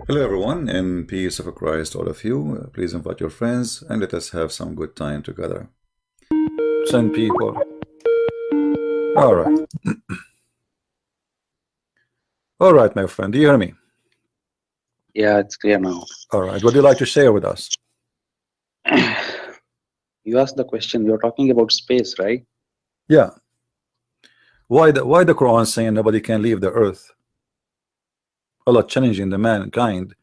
Hello, everyone, and peace of Christ, all of you. Please invite your friends and let us have some good time together. Send people. All right. All right, my friend. Do you hear me? Yeah, it's clear now. All right. What do you like to share with us? You asked the question. You're talking about space, right? Yeah. Why the Quran saying nobody can leave the earth? Allah challenging the mankind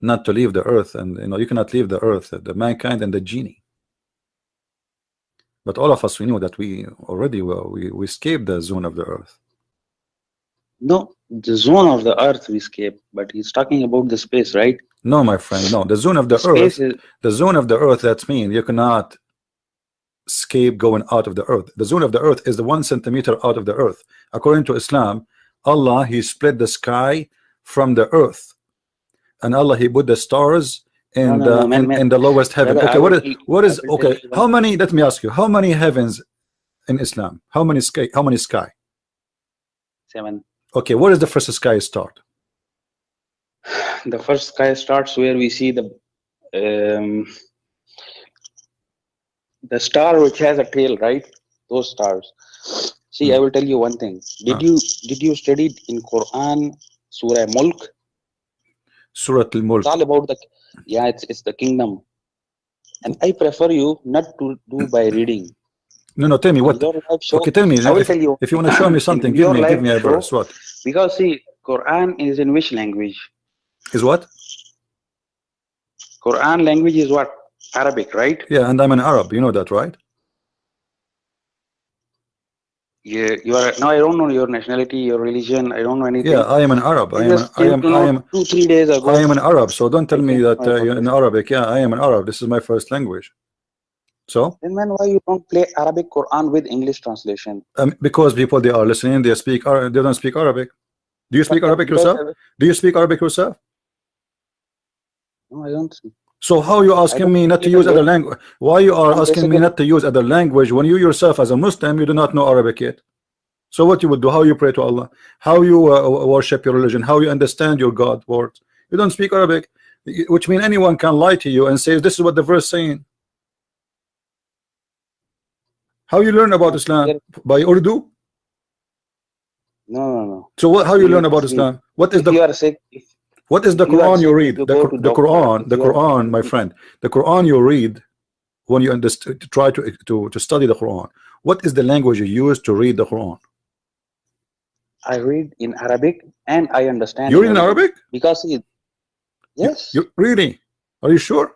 not to leave the earth, and you cannot leave the earth, the mankind and the genie. But all of us, we know that we already we escaped the zone of the earth. No, the zone of the Earth we escape, but he's talking about the space, right? No, my friend, no. The zone of The the space earth, is the zone of the earth, that means you cannot escape going out of the earth. The zone of the earth is the 1 centimeter out of the earth. According to Islam, Allah, he split the sky from the earth, and Allah, he put the stars no, in no, no, man. the lowest heaven. Brother, Okay, I will what I is will tell okay? you How one thing. many? Let me ask you, how many heavens in Islam? How many sky? How many sky? 7. Okay, where is the first sky start? The first sky starts where we see um, the star which has a tail, right? Those stars. See, I will tell you one thing. Ah. Did you study in Quran Surah Mulk? Surat It's al-Mulk. all about it's the kingdom. And I prefer you not to do by reading. No, tell me In what. your live show, Okay, tell me. I No, will tell you. if you want to show me something, In your give live me a show, verse. What because see, Quran is in which language? is what? Quran language is what? Arabic, right? Yeah, and I'm an Arab. You know that, right? Yeah, you are. Now I don't know your nationality, your religion. I don't know Yeah, anything. I am an Arab. I just came to know 2-3 days I ago. am an Arab. So don't tell I me came to that know about you're in this. Arabic. Yeah, I am an Arab. This is my first language. So Then man, why you don't play Arabic Quran with English translation? because people they are listening, they speak. They don't speak Arabic. Do you speak Arabic Because yourself? Do you speak Arabic yourself? no, I don't. So how you I asking don't me not speak to even use other though language? Why you are I'm asking me basically not to use other language when you yourself as a Muslim you do not know Arabic yet? So what you would do? How you pray to Allah? How you worship your religion? How you understand your God words? You don't speak Arabic, which means anyone can lie to you and say this is what the verse saying. How you learn about no, Islam? By Urdu? no. So what? How you learn about See, Islam? What is if the you are sick, what is if the you are Quran you sick, if read? you go to doctor, if The you are Quran, my friend, the Quran you read when you understand, try to study the Quran. What is the language you use to read the Quran? I read in Arabic and I understand You in read in Urdu Arabic? because You yes, really? Are you sure?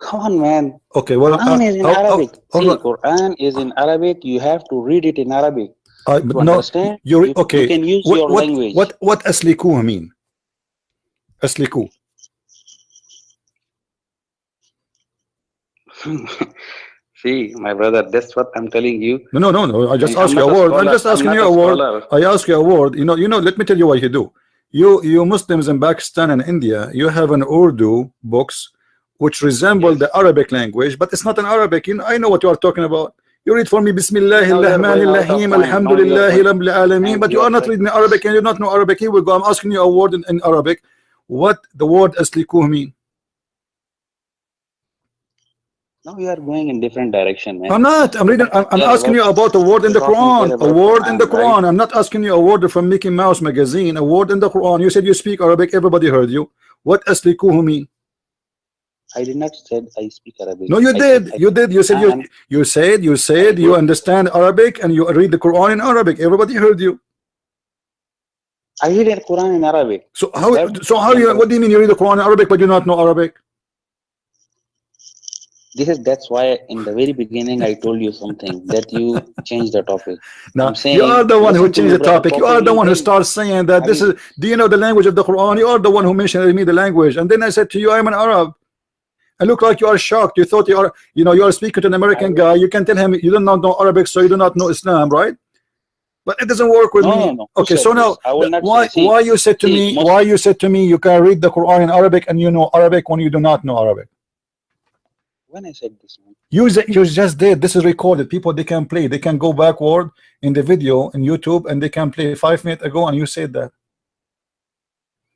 come on, man. Okay. Well, Quran is in Arabic. all See, right. Quran is in Arabic. You have to read it in Arabic But to no, understand. You okay. can use your language. What asliku mean? Asliku. See, my brother, that's what I'm telling you. No. I just ask I'm you a not a word. I'm scholar. just I'm asking not you a a word. scholar. I ask you a word. Let me tell you what you do. You Muslims in Pakistan and India, you have an Urdu books which resemble Yes. the Arabic language, but it's not an Arabic. I know what you are talking about. You read for me Bismillahir Now you are going Rahmanir out of Rahim point. Now you are Alhamdulillahi going, Rabbil Alameen, man. but you You are are not going. reading Arabic and you do not know Arabic. Here we go. I'm asking you a word in Arabic. What the word asliku mean? Now you are going in different direction, man. I'm not. I'm You're reading. talking I'm here asking about. you about a word in You're the talking here Quran. A about word in the Quran, right? Quran. I'm not asking you a word from Mickey Mouse magazine. A word in the Quran. You said you speak Arabic. Everybody heard you. What aslikuhu mean? I did not said I speak Arabic. No, you I said did. I You did. You said understand. you I said you did. understand Arabic and you read the Quran in Arabic. Everybody heard you. I read the Quran in Arabic. So how? But So how when you? the What do you mean you read the Quran in Arabic but you not know Arabic? that's why in the very beginning I told you something that you changed the topic. Now I'm you are saying the one who listen to changed me, the brother, topic. You are the properly. one who Then starts saying that I this will. is. Do you know the language of the Quran? You are the one who mentioned me the language, and then I said to you, I'm an Arab. And look like you are shocked. You thought you are speaking to an I American will. guy. You can tell him you do not know Arabic, so you do not know Islam, right? But it doesn't work with me. No. Who Okay, said so now this? I will not say. why you said to See, me most. you can read the Quran in Arabic and you know Arabic when you do not know Arabic? When I said this, man. You just did. This is recorded. People they can play. They can go backward in the video in YouTube and they can play 5 minutes ago and you said that.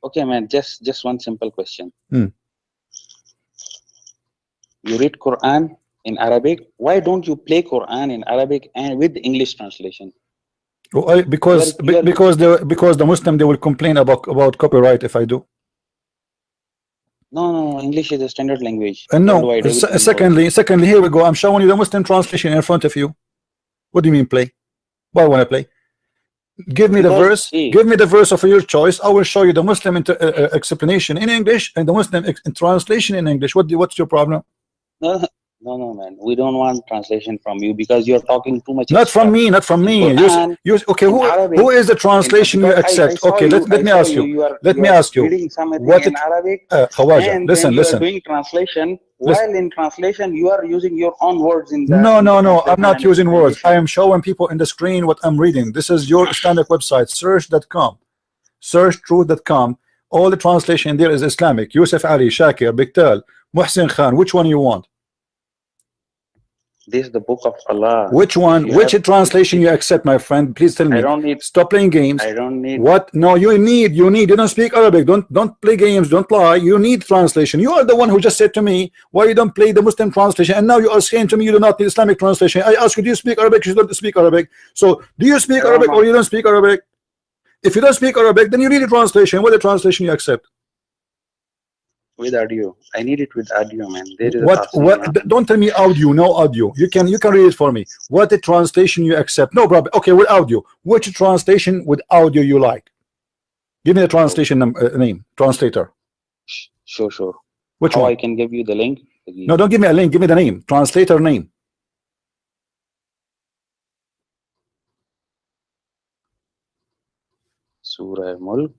Okay, man. Just one simple question. Hmm. You read Quran in Arabic. Why don't you play Quran in Arabic and with English translation? Because because the Muslim, they will complain about copyright if I do. No. English is a standard language And no. worldwide. Everything Secondly, here we go. I'm showing you the Muslim translation in front of you. What do you mean play? Why want to play? Give me the verse. Give me the verse of your choice. I will show you the Muslim explanation in English and the Muslim translation in English. What's your problem? No, man. We don't want translation from you because you're talking too much. Not from me. Not from me. Okay. Who is the translation you accept? Okay. Let me ask you. Let me ask you. What in Arabic? Khawaja, listen. You are doing translation. While in translation, you are using your own words in the. No. I'm not using words. I am showing people in the screen what I'm reading. This is your standard website. Search.com. Searchtruth.com. All the translation there is Islamic. Yusuf Ali, Shakir, Biktal, Muhsin Khan. Which one you want? This is the book of Allah. Which one? Which translation you accept, my friend? Please tell me. I don't need. Stop playing games. I don't need. What? No, you need. You don't speak Arabic. Don't play games. Don't lie. You need translation. You are the one who just said to me, why you don't play the Muslim translation? And now you are saying to me you do not need Islamic translation. I ask you, do you speak Arabic? You don't speak Arabic. So do you speak Arabic or you don't speak Arabic? If you don't speak Arabic, then you need a translation. What the translation you accept? With audio. I need it with audio, man. There is what? Don't tell me audio. No audio. You can read it for me. What the translation you accept? No problem. Okay, with audio. Which translation with audio you like? Give me the translation name. Translator. Sure. Which one? I can give you the link. No, don't give me a link. Give me the name. Translator name. Surah Mulk.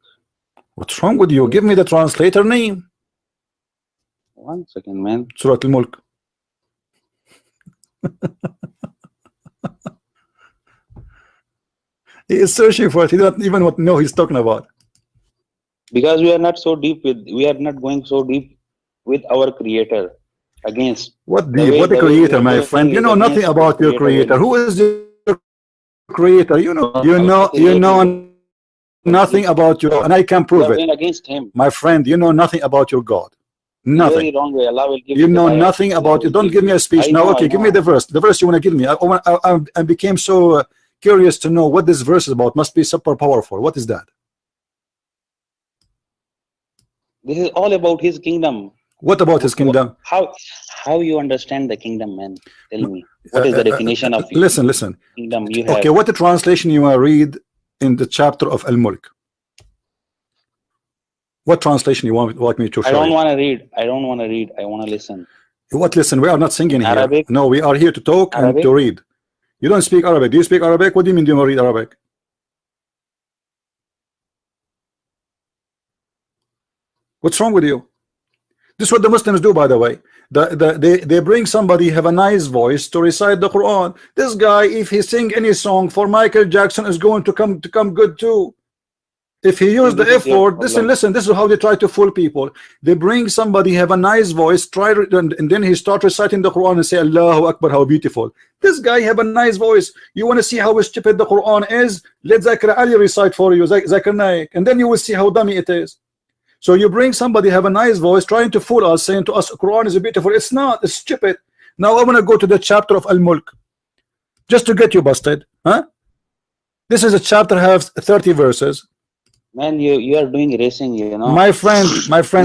What's wrong with you? Give me the translator name. 1 second, man. Surah Al-Mulk. He is searching for it. He doesn't even know he's talking about. Because we are not so deep we are not going so deep with our creator against. What deep? What the creator, my friend? You know nothing about your creator. Who is your creator? You know nothing about your, and I can prove it. Against him. My friend, you know nothing about your God. Nothing. Very wrong way. Allah will give you know nothing about you. Don't give me a speech now. Okay, give me the verse. The verse you want to give me. I became so curious to know what this verse is about. Must be super powerful. What is that? This is all about his kingdom. What about his kingdom? How you understand the kingdom, man? Tell me. What is the definition of listen kingdom you have? Okay, what the translation you want to read in the chapter of Al-Mulk? What translation you want me to show? I don't want to read. I want to listen. What listen? We are not singing here. Arabic? No, we are here to talk and to read. You don't speak Arabic. Do you speak Arabic? What do you mean do you read Arabic? What's wrong with you? This is what the Muslims do, by the way. They bring somebody have a nice voice to recite the Quran. This guy, if he sing any song for Michael Jackson, is going to come good too. If he used the F word, listen, this is how they try to fool people. They bring somebody have a nice voice, and then he start reciting the Quran and say, Allahu Akbar, how beautiful. This guy have a nice voice. You want to see how stupid the Quran is? Let Zakir Ali recite for you, Zakir Naik, and then you will see how dummy it is. So you bring somebody have a nice voice trying to fool us, saying to us, Quran is beautiful. It's not, it's stupid. Now I want to go to the chapter of Al-Mulk just to get you busted. Huh? This is a chapter has 30 verses. Man, you are doing racing, you know. My friend,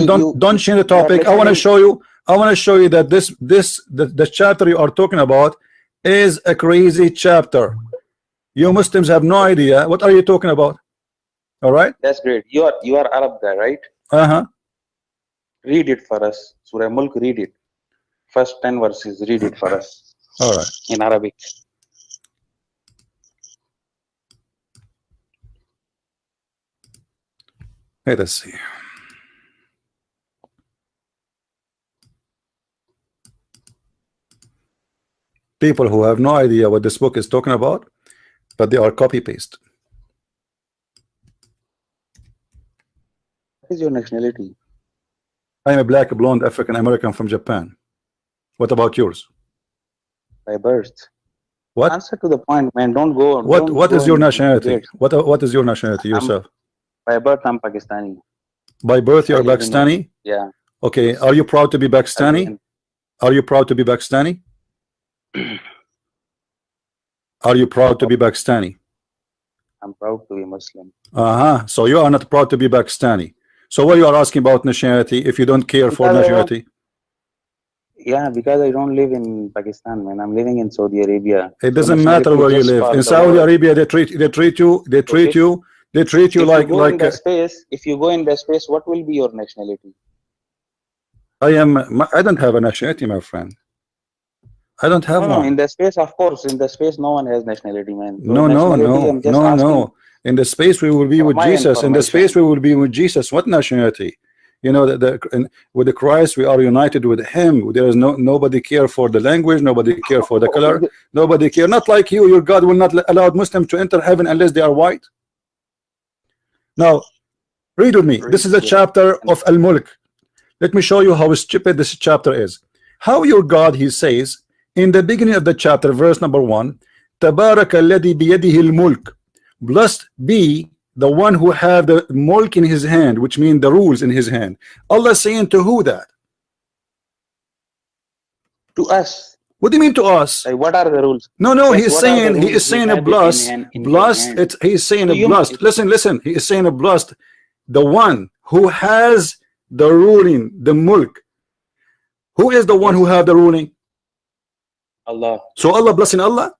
don't change the topic. I want to show you that the chapter you are talking about is a crazy chapter. You Muslims have no idea what are you talking about. All right, that's great. You are Arab guy, right? Read it for us. Surah Mulk, read it. First 10 verses, read it for us. All right, in Arabic. Let us see. People who have no idea what this book is talking about, but they are copy paste. What is your nationality? I am a black, blonde, African American from Japan. What about yours? By birth. What? Answer to the point, man. Don't go. What is your nationality? What is your nationality yourself? By birth, I'm Pakistani. By birth, you're I live in- Pakistani? Yeah. Okay. Are you proud to be Pakistani? Are you proud to be Pakistani? Are you proud to be Pakistani? I'm proud to be Muslim. So you are not proud to be Pakistani. So what you are asking about nationality if you don't care for Because I nationality? Yeah, because I don't live in Pakistan, man. I'm living in Saudi Arabia. It So doesn't matter nationality where you just live. for In the Saudi world. Arabia, they treat you If you like go in the space, if you go in the space, what will be your nationality? I don't have a nationality, my friend. I don't have No, one. in the space, of course, in the space, no one has nationality, man. So No. I'm just asking In the space we will be for with my Jesus. In the information. space we will be with Jesus. What nationality? You know that with the Christ we are united with Him. There is nobody care for the language. Nobody care for the color. Nobody care. Not like you. Your God will not allow Muslims to enter heaven unless they are white. Now, read with me. This is a chapter of Al-Mulk. Let me show you how stupid this chapter is. How your God, he says in the beginning of the chapter, verse number 1, Tabarak alladhi biyadihi al-mulk. Blessed be the one who have the mulk in his hand, which means the rules in his hand. Allah saying to who that? To us. What do you mean to us? Like, what are the rules? No, Yes, he's what are the saying, he rules? is He saying a had it blessed, in his blessed, hand. he's saying To a you, blessed. Listen, he is saying a blessed, the one who has the ruling, the mulk. Who is the one who have the ruling? Allah. So Allah blessing Allah?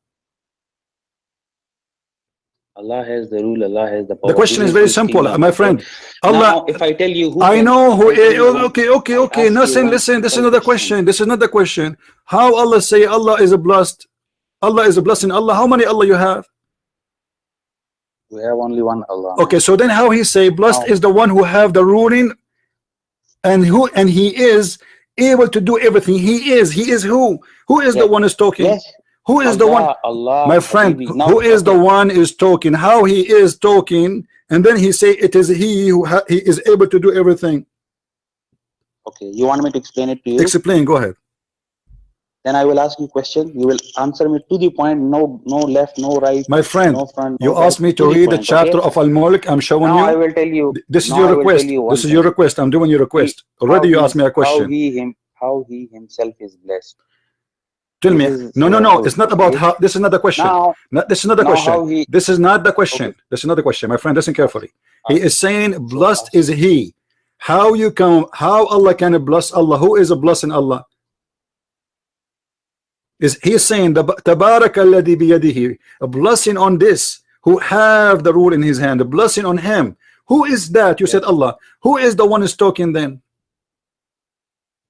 Allah has the rule. Allah has the power. The question is very simple, my friend. Allah. Now, if I tell you who I can, know who. I Okay. Listen. This is not the question. This is not the question. How Allah say Allah is a blessed? Allah is a blessing. Allah. How many Allah you have? We have only one Allah. Okay. So then, how he say blessed is the one who have the ruling, and he is able to do everything. He is who? Who is the one is talking? Yes. Who is the one? Allah, my friend, who is the one is talking? How he is talking? And then he say it is he who he is able to do everything. Okay, you want me to explain it to you? Explain, go ahead. Then I will ask you a question. You will answer me to the point. No left, no right. My friend, no front, you asked me to read the chapter of Al-Mulk. I'm showing you. I will tell you. This is your request. This is your request. I'm doing your request. Already you asked me a question. How he himself is blessed. Tell me. No. It's not about how. This is not the question. This is not the question. This is not the question. This is not the question. My friend, listen carefully. He is saying, blessed is he. How Allah can bless Allah? Who is a blessing Allah? He is saying, Tabarak alladhi biyadihi. A blessing on this, who have the rule in his hand. A blessing on him. Who is that? You said Allah. Who is the one who is talking then?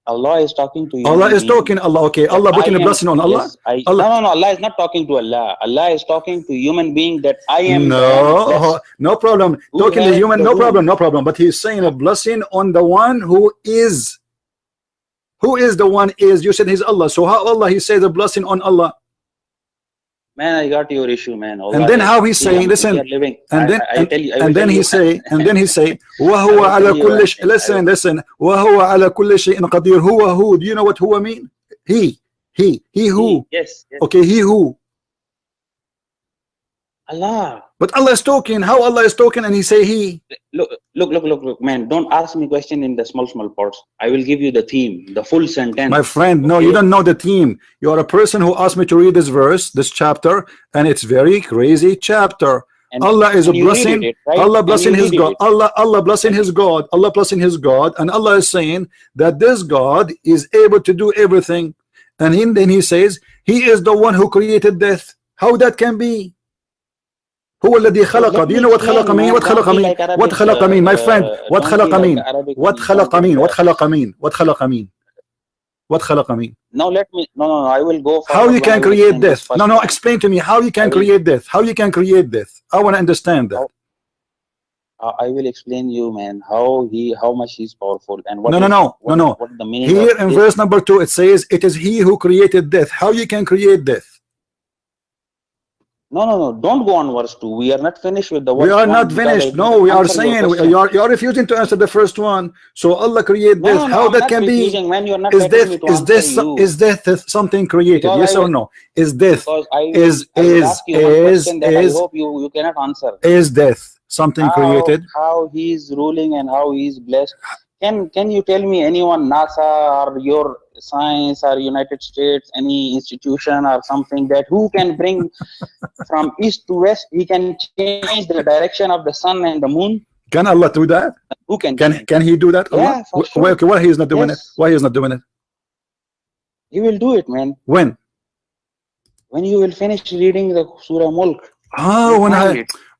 Allah is talking to you. Allah is talking. Allah, okay. Allah putting a blessing on Allah. Yes, no. Allah is not talking to Allah. Allah is talking to human being that I am. No problem. Talking to human, no problem. But he's saying a blessing on the one who is. Who is the one is? You said he's Allah. So how Allah? He says a blessing on Allah. Man, I got your issue, man. Allah, and then how he's saying, listen, and then he say, وَهُوَ عَلَى كُلِّ شَيْءٍ. Listen, وَهُوَ عَلى كُلِّ شَيْءٍ قَدِيرٌ. Who? Do you know what huwa mean? He who? Yes. Okay, he who? Allah. But Allah is talking. How Allah is talking and he say he? Look, man. Don't ask me question in the small parts. I will give you the theme, the full sentence. My friend, no, you don't know the theme. You are a person who asked me to read this verse, this chapter, and it's very crazy chapter. And Allah is a blessing. Right? Allah blessing his God. Allah blessing his God. Allah blessing his God. And Allah is saying that this God is able to do everything. And then he says, he is the one who created death. How that can be? هو الذي خلق. Do you know what خلق mean? What خلق mean? What خلق mean, my friend? What خلق mean? What خلق mean? What خلق mean? What خلق mean? What خلق mean? No, let me. No. I will go. How you can create death? No. Explain to me how you can create death. How you can create death? I want to understand that. I will explain you, man. How much he's powerful and what. No. What the meaning here in verse number 2 it says, it is he who created death. How you can create death? No. Don't go on verse 2. We are not finished with the verse. We are not finished. No, we are saying you are refusing to answer the first one. So Allah created death. How that can be? Is death something created? Yes or no? Is death? I hope you cannot answer. Is death something created. How he is ruling and how he is blessed. Can you tell me anyone, NASA or your science or United States, any institution or something, that who can bring from east to west, he can change the direction of the sun and the moon? Can Allah do that? Who can he do that? Allah? Yeah, for sure. Okay, why he is not doing it? Yes. Why he is not doing it? He will do it, man. When? When you will finish reading the Surah Mulk. Oh,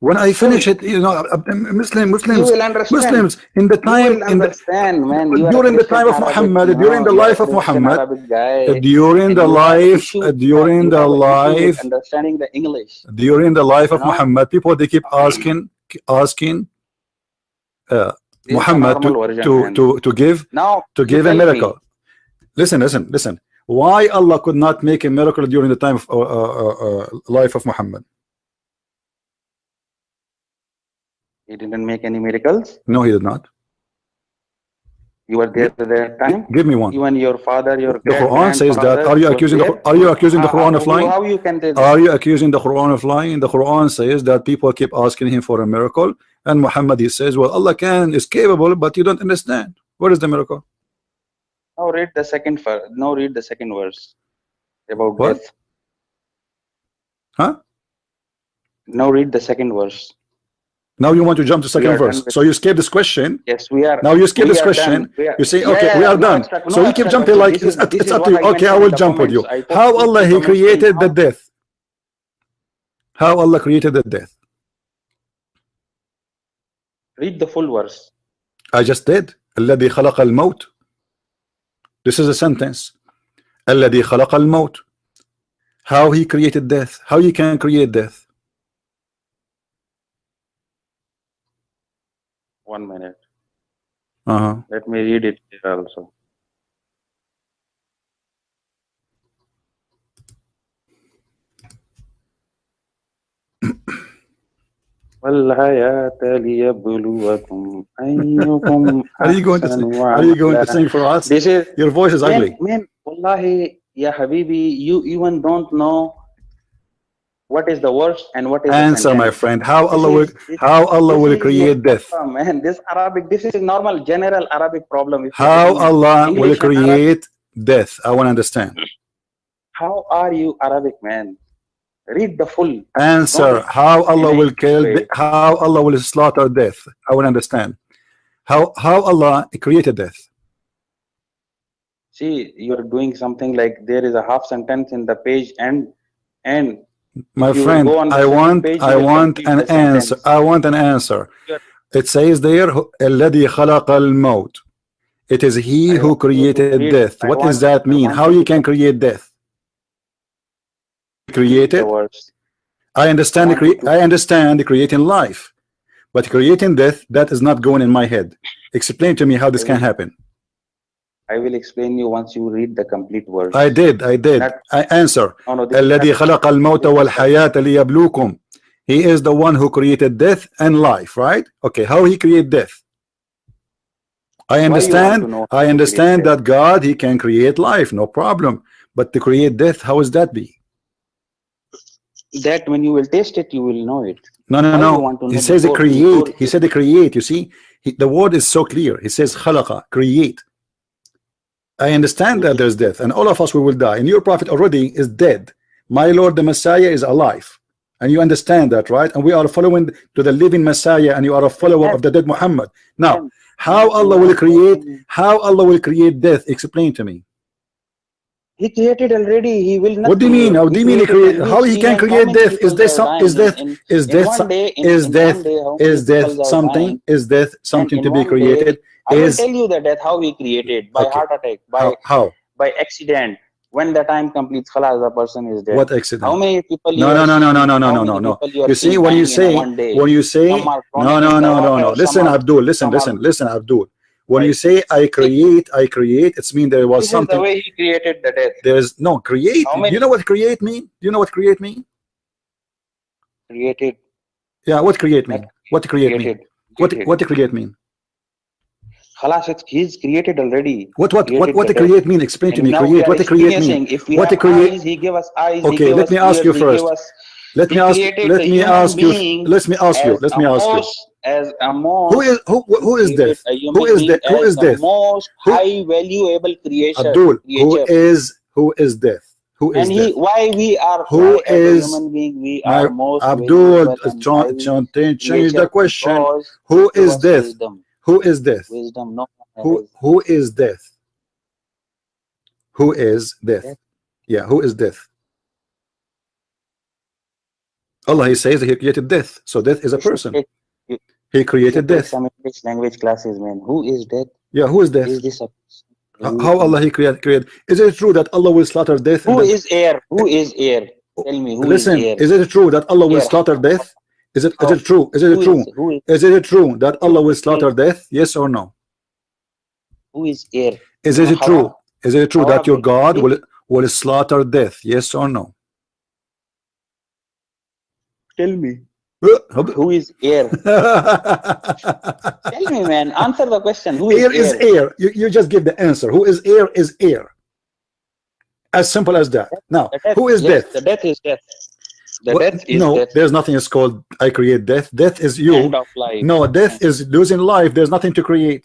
when I finish it, you know, Muslims You will understand. Muslims in the time, You will understand, man. You are during a the time of Christian Muhammad, Arabic, during the you are life a of Christian Muhammad, Arabic guy, during and the you have life, issue- during you the have an issue with life, understanding the English. during the life of You know? Muhammad, people they keep asking This Muhammad is a normal version, man. to give Now, to you give a tell miracle. me, Listen. Why Allah could not make a miracle during the time of life of Muhammad? he didn't make any miracles. No, he did not. You were there at that time. Give me one. You and your father, your The Quran says that. Are you accusing the Quran of lying? How you can say that? Are you accusing the Quran of lying? The Quran says that people keep asking him for a miracle, and Muhammad he says, well, Allah is capable, but you don't understand. What is the miracle? Now read the second verse. Now read the second verse about What? death. Huh? Now read the second verse. Now you want to jump to We second are verse. done with- So you skip this question. Yes, we are. Now you skip we this are question. done. We are- You say, Yeah, okay, yeah, we are no done. extra- So no you keep extra jumping like question. it's This is up what to you. I Okay, I mentioned will in the jump with you. comments. I How posted Allah in he the comments created saying the death? How Allah created the death? Read the full verse. I just did. الذي خلق الموت. This is a sentence. الذي خلق الموت. How he created death? How you can create death? 1 minute. Uh-huh. Let me read it here also. والحياة ليبلوكم أيكم Are you going to أحسن sing? Are you going to عملا. sing for us? This is Your voice is ugly. man, wallahi, ya habibi, you even don't know what is the verse and what is the Answer, my sentence. friend. How This Allah will is- this- how Allah this will is create your death? problem, man. This Arabic, this is normal general Arabic problem. If How you're reading Allah will English and Arabic, create death? I want to understand. how are you Arabic, man? Read the full. Answer. Don't- How Allah will kill? Wait. How Allah will slaughter death? I want to understand. How Allah created death? See, you're doing something like there is a half sentence in the page and My if you friend, go on the I second want page, you I will want complete an the sentence. answer. I want an answer. Sure. It says there, الذي خلق الموت. It is He I who want you to created read- death. I What does want- that I mean? want How you you to can create death? read Created. the words. I understand. I want you to- I understand creating life, but creating death, that is not going in my head. Explain to me how this I can will- happen. I will explain you once you read the complete words. I did. That- I answer. No, no, this is الذي not- خلق الموت والحياة ليبلوكم. He is the one who created death and life, right? Okay, how he create death? I Why you want understand. to know I how to understand create that God he can create life, no problem. But to create death, how is that be? that when you will taste it, you will know it. No, Why you no. want to He know says before- create. before- He said create. You see, the word is so clear. He says khalaqa, create. I understand that there's death, and all of us we will die. And your prophet already is dead. My Lord, the Messiah, is alive, and you understand that, right? And we are following to the living Messiah, and you are a follower of the dead Muhammad. Now, how Allah will create? How Allah will create death? Explain to me. He created already. He will not. What do you mean? How do you mean he create? created How he can and create how many death? Is people there are some? dying Is death? in Is in death? one day, in Is one death? day, how many Is death people are something? dying? Is death something in to be one day, created? I will Is tell you the death how he created by Okay. heart attack, by how? by accident. When the time completes, khalas, the person is dead. What accident? How many people? No, you no, are no, no, seeing- no, no, no, how no, many no, no. people you are You see, seeing when you dying in say, one day? when you say, Some are no, drowning no, in the no, no, water, no. some Listen, are- Abdul. Listen, some listen, are- listen, Abdul. When you Right. say I create, it's mean there was This is the something. way he created the death. There's no create. How Do many- you know what create mean? Do you know what create mean? Created. Yeah, what create mean? What create mean? Created. What create mean? Khalas, he's created already. What Created the the create mean? Explain to And me. now we Create. are What the create mean? experiencing. If we What have the create- eyes, he gave us eyes. Okay, he gave let us me ask ears, you he first. gave us Let He me ask. created Let the me human ask you. being Let me ask you. as Let a me ask you. most, as a most. Who is He death? created a Who human is being death? Who as is the death? most Who? high valuable Abdul. creature. Who is death? Who is And death? why we are, Who why as a is human being we my are most Abdul? valuable and high Change the creature? question. Because he Who give is us death? wisdom. Who is death? Wisdom no one has. Who is death? Who is death? Death. Yeah, who is death? Allah, He says He created death, so death is a You should person. take, He you created should take death. some English language classes, man. Who is death? Yeah, who is death? Is this a How Allah He create? Is it true that Allah will slaughter death? who is air? Who is air? Tell me, who is Listen, air? is it true that Allah will Air. slaughter death? Is it How? true? Is it Who true? is who is Is it true that Allah will slaughter death? Yes or no? who is air? Is You know it true? Is it true that your Hawa God breathing. will slaughter death? Yes or no? Tell me. Who is air? Tell me, man. Answer the question. Who is Air is air. You just give the answer. Who is air is air. As simple as that. Now, who is yes, death? the death is death. The What? death is No, death. there's nothing is called I create death. Death is you. End of life. No, death is losing life. There's nothing to create.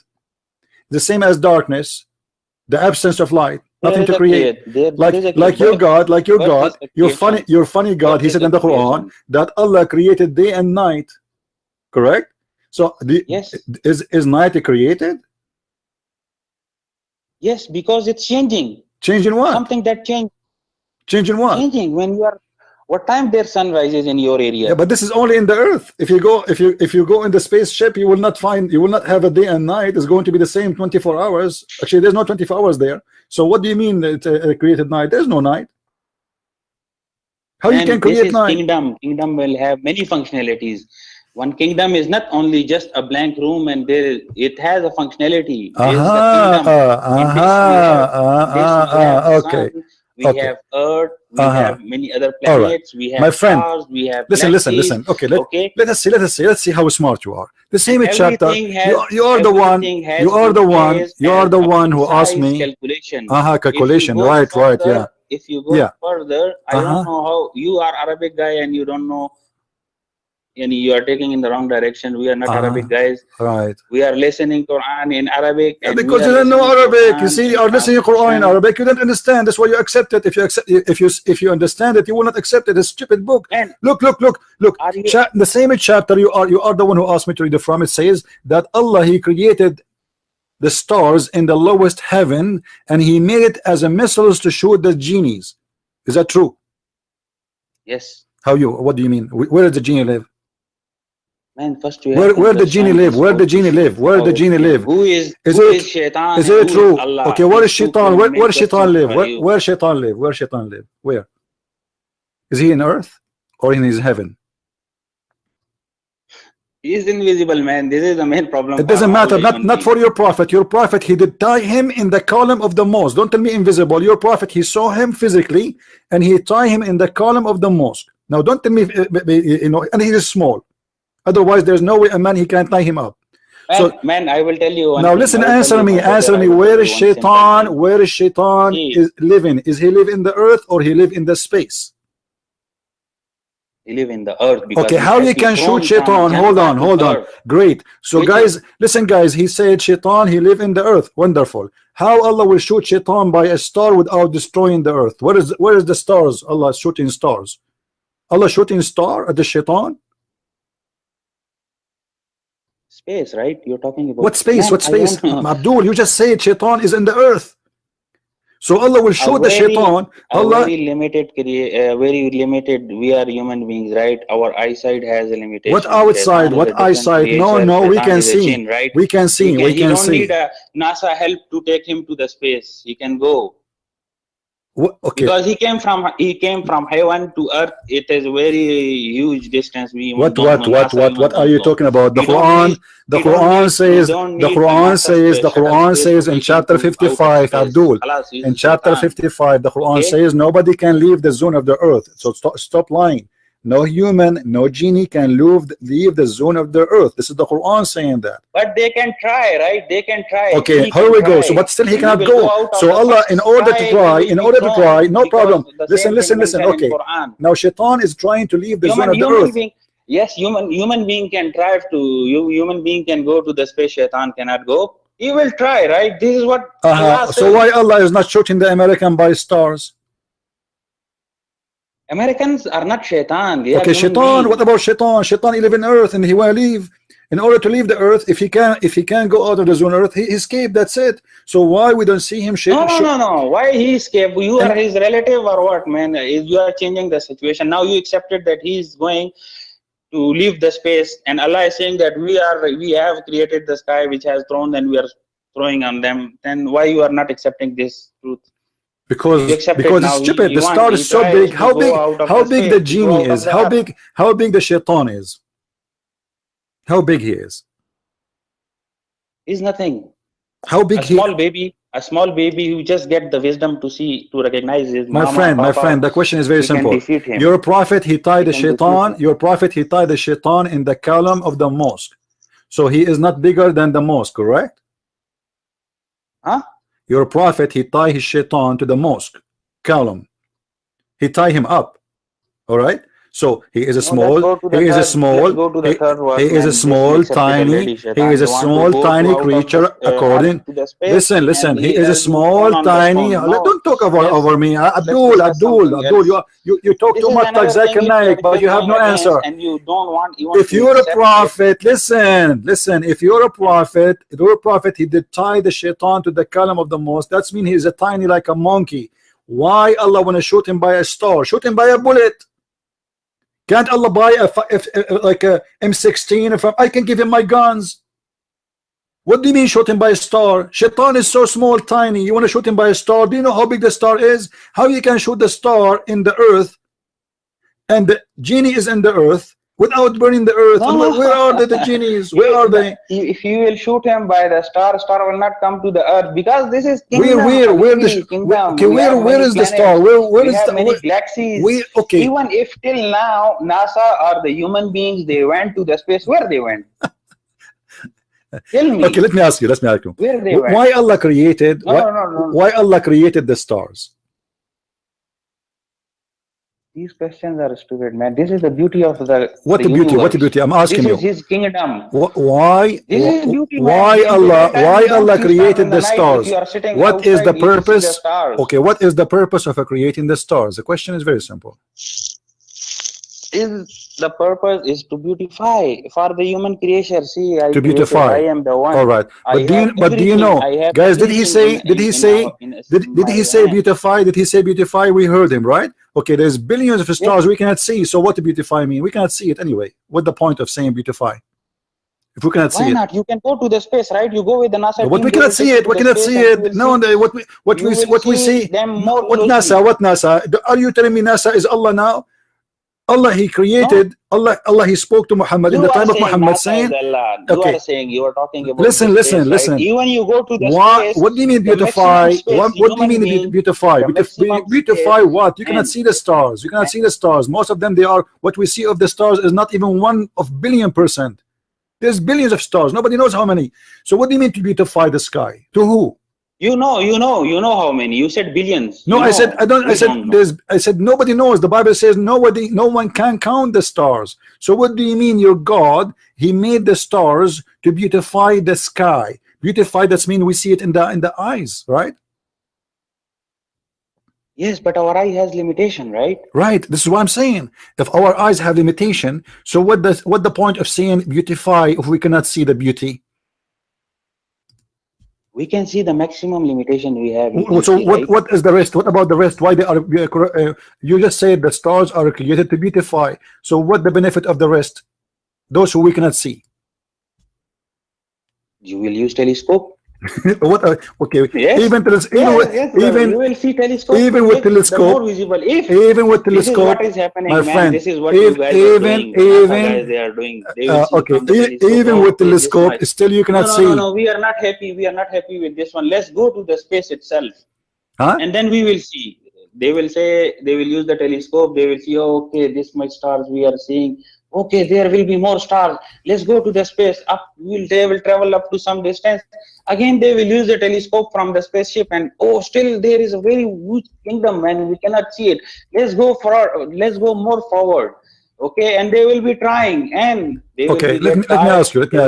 The same as darkness, the absence of light, nothing to create. Like your God, your funny God. He said in the Quran that Allah created day and night. Correct? So yes, is night created? Yes, because it's changing. Changing what? Something that changed. Changing what? Changing when you are. What time their sun rises in your area? Yeah, but this is only in the earth. If you go in the spaceship, you will not have a day and night. It's going to be the same 24 hours. Actually, there's no 24 hours there. So what do you mean it created night? There's no night. How you can create night? Kingdom will have many functionalities. One kingdom is not only just a blank room, and it has a functionality. Okay. We have Earth, we have many other planets, we have my friend, stars, we have listen. Okay, let's see how smart you are. The same chapter. You are the one who asked me. Calculation. Right. Yeah. If you go further, I don't know how you are Arabic guy and you don't know. And you are taking in the wrong direction. We are not Arabic guys. Right. We are listening Quran in Arabic. And because you don't know Arabic, you see, you are listening Quran in Arabic. You don't understand. That's why you accept it. If you understand it, you will not accept it. It's a stupid book. And look. The same chapter. You are the one who asked me to read it from. It says that Allah He created the stars in the lowest heaven, and He made it as a missiles to shoot the genies. Is that true? Yes. What do you mean? Where does the genie live? Man, first where the genie live? Where the genie live? Where the genie live? Who is Shaitan? Is it true? Okay, where is Shaitan? Where Shaitan live? Where Shaitan live? Where Shaitan live? Where? Is he in earth or in his heaven? He is invisible, man. This is the main problem. It doesn't matter. Not for your prophet. Your prophet, he did tie him in the column of the mosque. Don't tell me invisible. Your prophet, he saw him physically and he tie him in the column of the mosque. Now don't tell me, and he is small. Otherwise, there's no way a man he can tie him up. Man, I will tell you. Now listen, answer me. Where is Shaitan? Where is Shaitan is living? Is he live in the earth or he live in the space? He live in the earth. Okay, how you can shoot Shaitan? Hold on. Great. So guys, listen, guys. He said Shaitan. He live in the earth. Wonderful. How Allah will shoot Shaitan by a star without destroying the earth? Where is the stars? Allah is shooting stars. Allah shooting star at the Shaitan? Space, right? You're talking about what space? What space? Abdul, you just said Shaitan is in the earth. So Allah will show the Shaitan. Allah very limited. We are human beings, right? Our eyesight has a limitation. What outside? What eyesight? No, we can see. Right? We can see. He don't need a NASA help to take him to the space. He can go. Okay. Because he came from heaven to earth. It is a very huge distance. What are you talking about? The Quran says in chapter 55, Abdul, in chapter 55, the Quran says nobody can leave the zone of the earth. So stop lying. no human, no genie can leave the zone of the earth. This is the Quran saying that. But they can try, right? They can try. Okay, He here can we go. try. So, but still he He cannot will go. out of So the Allah, first in order to sky, try, he will be thrown, no because problem. the Listen, same thing listen. mentioned in Okay, Quran. now Shaitan is trying to leave the zone of the Human earth. being, yes, human being can try to. Human being can go to the space. Shaitan cannot go. He will try, right? This is what Allah says. So why Allah is not shooting the American by stars? Americans are not Shaitan. They Okay, are human Shaitan. beings. What about Shaitan? Shaitan he live in earth and he will leave. In order to leave the earth, if he can go out of the zone of earth, he escaped. That's it. So why we don't see him? No. Why he escaped? You are his relative or what, man? You are changing the situation. Now you accepted that he is going to leave the space, and Allah is saying that we have created the sky which has thrown, and we are throwing on them. Then why you are not accepting this truth? Because it's stupid. The star is so big. How big the genie is? How big the Shaitan is? How big he is? Is nothing. How big a small baby who just get the wisdom to recognize his my friend, the question is very simple. Your prophet, he tied the Shaitan. Your prophet, he tied the Shaitan in the column of the mosque. So he is not bigger than the mosque, correct? Huh? Your prophet, he tied his Shaitan to the mosque column. He tied him up. All right. So he is a small, tiny creature according. Listen, he is a small, tiny. Don't talk over me, Abdul. You talk too much like Zakir Naik, but you have no answer. And you don't want. If you're a prophet, listen. If you're a prophet, he did tie the Shaitan to the column of the mosque. That means he's a tiny like a monkey. Why Allah want to shoot him by a star? Shoot him by a bullet. Can't Allah buy like a M16? If I can give him my guns. What do you mean shoot him by a star? Shaitan is so small, tiny. You want to shoot him by a star? Do you know how big the star is? How you can shoot the star in the earth, and the genie is in the earth without burning the earth? Where are the genies? Where are they? If you will shoot him by the star will not come to the earth, because this is kingdom. Where is the star? Where is many galaxies? Even if till now NASA or the human beings they went to the space, where they went? Tell me. Okay, let me ask you. Where they went? Why Allah created? Why Allah created the stars? These questions are stupid, man. This is the beauty of the What the beauty? What the beauty? I'm asking you. This is His kingdom. Why? Why Allah created the stars? What is the purpose? Okay, what is the purpose of creating the stars? The question is very simple. The purpose is to beautify for the human creation. See, to beautify. I am the one. All right, but do you know, guys? Did he say beautify? Did he say beautify? We heard him, right? Okay, there's billions of stars we cannot see. So what to beautify mean? We cannot see it anyway. What's the point of saying beautify if we cannot see it? Why not? You can go to the space, right? You go with the NASA. But we cannot see it. We cannot see it. No, what we see. What NASA? What NASA? Are you telling me NASA is Allah now? Allah, he created. No. Allah, he spoke to Muhammad in the time of Muhammad, saying, okay. You are talking about. Listen. Right? Even you go to the space. What do you mean beautify? What do you mean beautify? Beautify what? You cannot see the stars. You cannot see the stars. Most of them, they are. What we see of the stars is not even 1 billion%. There's billions of stars. Nobody knows how many. So what do you mean to beautify the sky? To who? You know how many. You said billions. No, I said I don't. I said nobody knows. The Bible says no one can count the stars. So what do you mean? Your God, He made the stars to beautify the sky. Beautify, that's mean we see it in the eyes, right? Yes, but our eye has limitation, right? Right. This is what I'm saying. If our eyes have limitation, so what the point of saying beautify if we cannot see the beauty? We can see the maximum limitation we have. So what is the rest? What about the rest? Why they are? You just said the stars are created to beautify. So what the benefit of the rest? Those who we cannot see. You will use telescope. What? Okay. Yes. Even you will see telescope. Even with telescope. More visible. Even with telescope. This is what is happening, my man. Friend, this is what you guys are doing. Guys, they are doing. They will okay. Even with telescope, still you cannot see. No. We are not happy. We are not happy with this one. Let's go to the space itself. Huh? And then we will see. They will say, they will use the telescope. They will see, oh, okay, this much stars we are seeing. Okay, there will be more stars. Let's go to the space. Up, they will travel up to some distance. Again, they will use the telescope from the spaceship, and oh, still there is a very huge kingdom, and we cannot see it. Let's go more forward. Okay, and they will be trying, and they will Okay, be let me ask you. Let me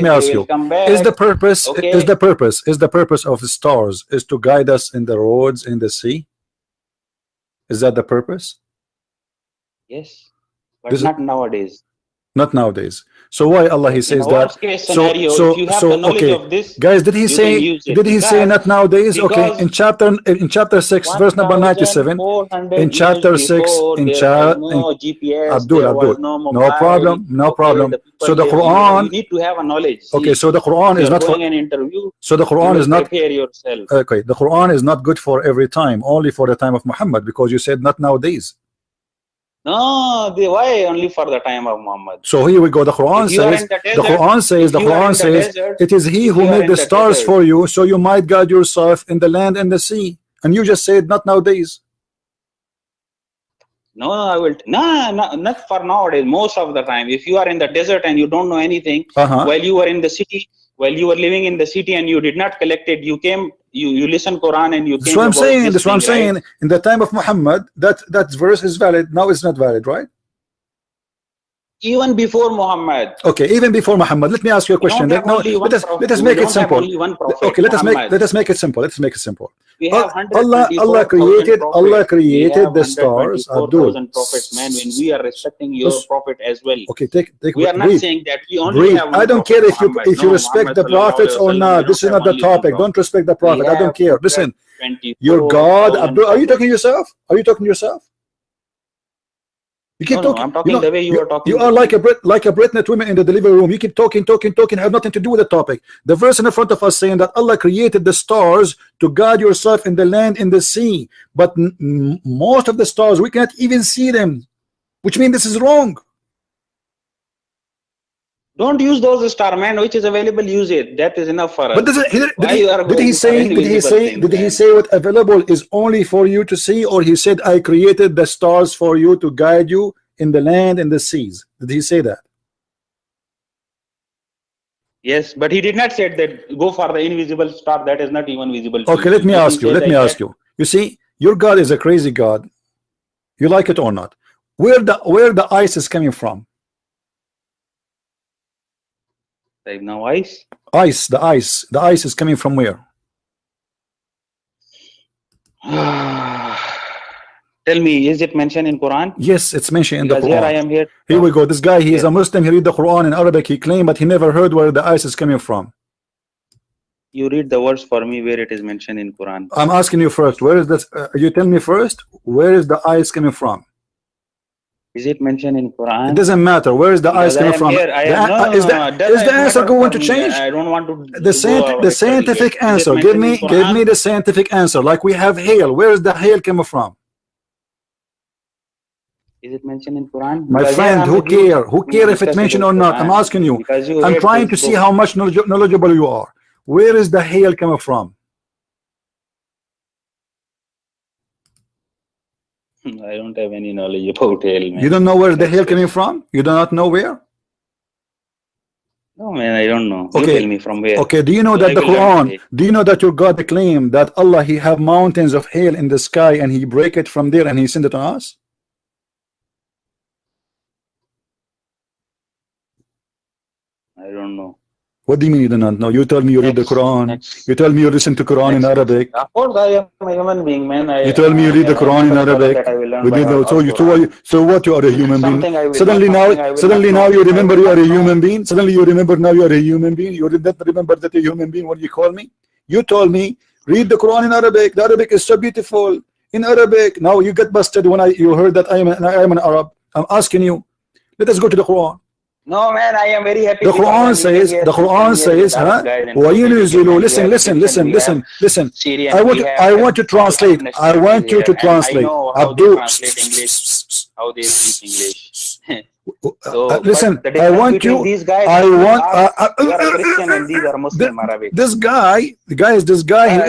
ask you. Come back. Is the purpose? Okay. Is the purpose of the stars is to guide us in the roads in the sea? Is that the purpose? Yes, but not nowadays. Not nowadays. So why Allah he says that? Scenario, if you have the knowledge okay, of this, guys, did he say not nowadays? Okay, in chapter 6, verse number 97. In chapter 6, Abdul, no problem. So the Quran, you need to have a knowledge. Okay, so the Quran is not for an interview. So the Quran is not prepare yourself. Okay, the Quran is not good for every time, only for the time of Muhammad, because you said not nowadays. No, why only for the time of Muhammad? So here we go. The Quran says, it is He who made the stars for you, so you might guide yourself in the land and the sea. And you just said not nowadays. No, I will. No, not for nowadays. Most of the time, if you are in the desert and you don't know anything, while you were in the city, while you were living in the city and you did not collect it, you came, you listen Quran and you came. That's what I'm saying. Right? In the time of Muhammad, that verse is valid. Now it's not valid, right? Even before Muhammad. Okay, even before Muhammad. Let me ask you a question. Let us make it simple. Okay, let us make it simple. Let's make it simple. We have Allah created the stars. Abdul. Prophets, man. When we are respecting your prophet as well. Okay, we are not saying that we only have. I don't care if you respect the prophets or not. This is not the topic. Don't respect the prophet. I don't care. Listen, your God, Abdul. Are you talking to yourself? Are you talking to yourself? You keep talking. I'm talking the way you are talking. You are like a Britney woman in the delivery room. You keep talking, have nothing to do with the topic. The verse in the front of us saying that Allah created the stars to guide yourself in the land, in the sea. But most of the stars we cannot even see them, which means this is wrong. Don't use those star, man. Which is available, use it. That is enough for us. But did he say what available is only for you to see, or he said I created the stars for you to guide you in the land and the seas? Did he say that? Yes, but he did not say that go for the invisible star that is not even visible. Okay, let me ask you. You see, your God is a crazy God. You like it or not? Where the ice is coming from? Now ice? The ice is coming from where? Tell me, is it mentioned in Quran? Yes, it's mentioned in the Quran. Here I am here. Here we go. This guy, he is a Muslim. He read the Quran in Arabic. He claimed, but he never heard where the ice is coming from. You read the words for me where it is mentioned in Quran. I'm asking you first. Where is this? You tell me first. Where is the ice coming from? Is it mentioned in Quran? It doesn't matter. Where is the ice coming from? Is the answer going to change? I don't want to. The scientific answer. Give me the scientific answer. Like we have hail. Where is the hail coming from? Is it mentioned in Quran? My friend, who care if it's mentioned or not? I'm asking you. I'm trying to see how much knowledgeable you are. Where is the hail coming from? I don't have any knowledge about hail, man. You don't know where the hail coming from? You do not know where? No, man, I don't know. Okay. You tell me from where. Okay, do you know that the Quran, do you know that your God claimed that Allah, He have mountains of hail in the sky and He break it from there and He send it on us? I don't know. What do you mean you do not know? You tell me you read the Quran. You tell me you listen to Quran in Arabic. Of course, I am a human being, man. You tell me you read the Quran in Arabic. So what? You are a human being. Suddenly now you remember you are a human being. Suddenly you remember now you are a human being. You did not remember that you're a human being when you call me. You told me read the Quran in Arabic. The Arabic is so beautiful in Arabic. Now you get busted when you heard that I am an Arab. I'm asking you. Let us go to the Quran. No, man, I am very happy. The Quran says, listen. I want to translate. I want you to translate. Abdul, how they speak English. Listen, I want you. These guys, you are a Christian and these are Muslim Arabic. This guy, he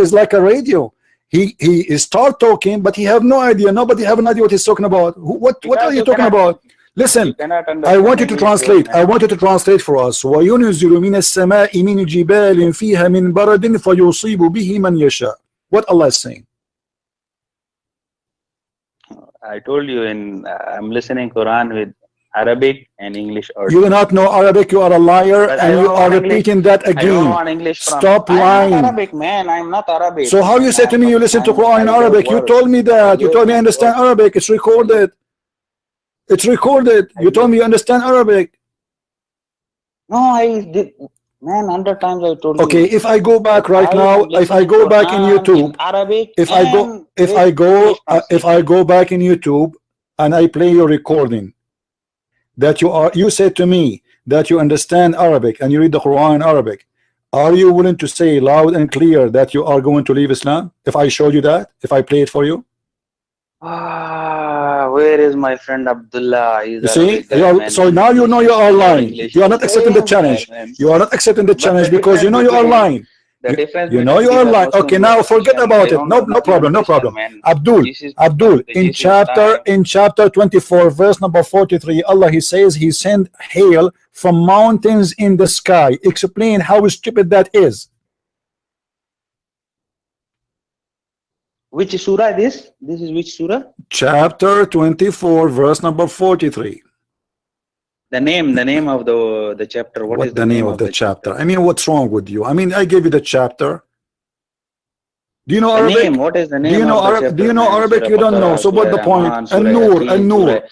is like a radio. He start talking, but he have no idea. Nobody have an idea what he's talking about. What are you talking about? Listen, I want you to translate. I want you to translate for us. وَيُنْزِلُ مِنَ السَّمَاءِ مِنْ جِبَالٍ فِيهَا مِنْ بَرَدٍ فَيُصِيبُ بِهِ مَنْ يَشَاءُ. What Allah is saying? I told you I'm listening Quran with Arabic and English. You do not know Arabic. You are a liar, and you are repeating that again. I don't want English from. Stop lying. I'm not Arabic, man. I'm not Arabic. So how you say to me you listen to Quran in Arabic? You told me that. You told me I understand Arabic. It's recorded. It's recorded. You told me you understand Arabic. No, I did. Man, 100 times I told you. Okay, if I go back right now, if I go back in YouTube, if I go back in YouTube and I play your recording, that you said to me that you understand Arabic and you read the Quran in Arabic, are you willing to say loud and clear that you are going to leave Islam? If I showed you that, if I play it for you? Where is my friend Abdullah? You see, so now you know you are lying. You are not accepting the challenge. You are not accepting the challenge because you know you are lying. You know you are lying. Okay, now forget about it. No problem, no problem. Abdul, in chapter 24, verse number 43, Allah, he says he sent hail from mountains in the sky. Explain how stupid that is. Which surah this? This is which surah? Chapter 24, verse number 43. The name of the chapter. What is the name of the chapter? I mean, what's wrong with you? I mean, I gave you the chapter. Do you know Arabic? Name. What is the name? Do you know Arabic? Do you know Arabic? You don't know. So what the point? Al-Nur, Al-Nur,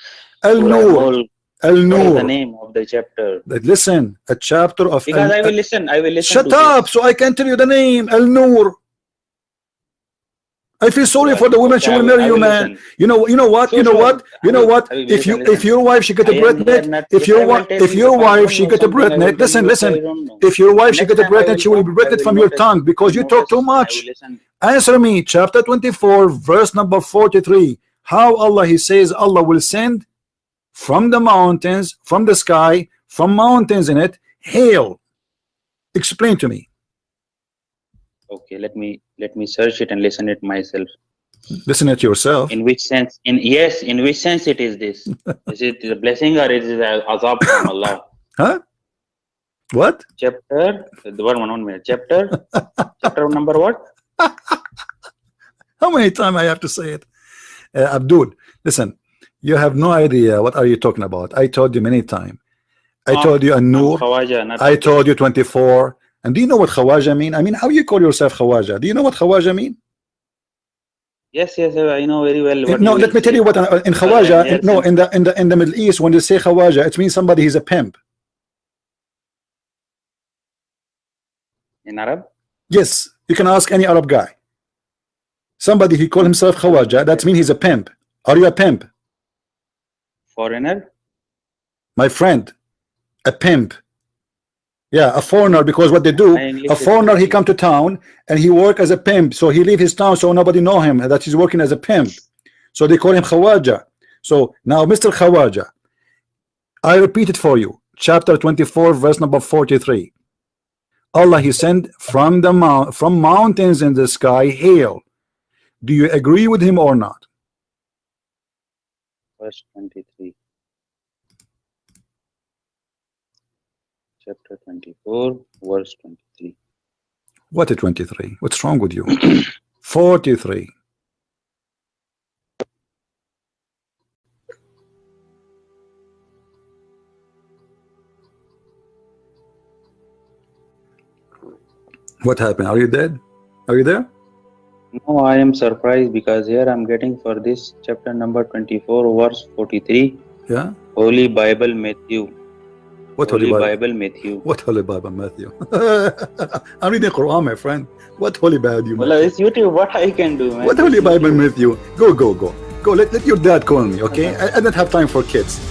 Al-Nur, Al-Nur. What is the name of the chapter? Listen, a chapter of. Because I will listen. I will listen. Shut up, so I can tell you the name. Al-Nur. I feel sorry for the woman. She will marry you, man. You know what? If your wife she get a breastnet, if your wife she get a breastnet, listen. If your wife she get a breastnet, she will be breastnet from your tongue because you talk too much. Answer me. Chapter 24, verse number 43. How Allah he says Allah will send from the mountains, from the sky, from mountains in it, hail. Explain to me. Okay, let me search it and listen it myself. Listen it yourself. In which sense? In which sense it is this? Is it a blessing or is it azab from Allah? Huh? What? Chapter. The one minute. Chapter. Chapter number what? How many times I have to say it? Abdul, listen. You have no idea what are you talking about. I told you many times. I told you An-Nur. I told you 24. And do you know what Khawaja mean? I mean, how you call yourself Khawaja? Do you know what Khawaja mean? Yes, I know very well. No, let me tell you what in Khawaja. In the Middle East, when they say Khawaja, it means somebody he's a pimp. In Arab? Yes, you can ask any Arab guy. Somebody he call himself Khawaja, that means he's a pimp. Are you a pimp? Foreigner? My friend, a pimp. Yeah, a foreigner, because what they do, a foreigner, he come to town and he work as a pimp. So he leave his town so nobody know him that he's working as a pimp. So they call him Khawaja. So now, Mr. Khawaja, I repeat it for you. Chapter 24, verse number 43. Allah, he sent from mountains in the sky hail. Do you agree with him or not? Verse 23. Chapter 24, verse 23. What is 23? What's wrong with you? 43. What happened? Are you dead? Are you there? No, I am surprised because here I'm getting for this chapter number 24, verse 43. Yeah. Holy Bible, Matthew. What Holy Bible, Matthew. What Holy Bible, Matthew? I'm reading Quran, my friend. What Holy Bible, well, it's YouTube. What I can do, man? What Holy Bible, Matthew? Go. Let your dad call me, okay? I don't have time for kids.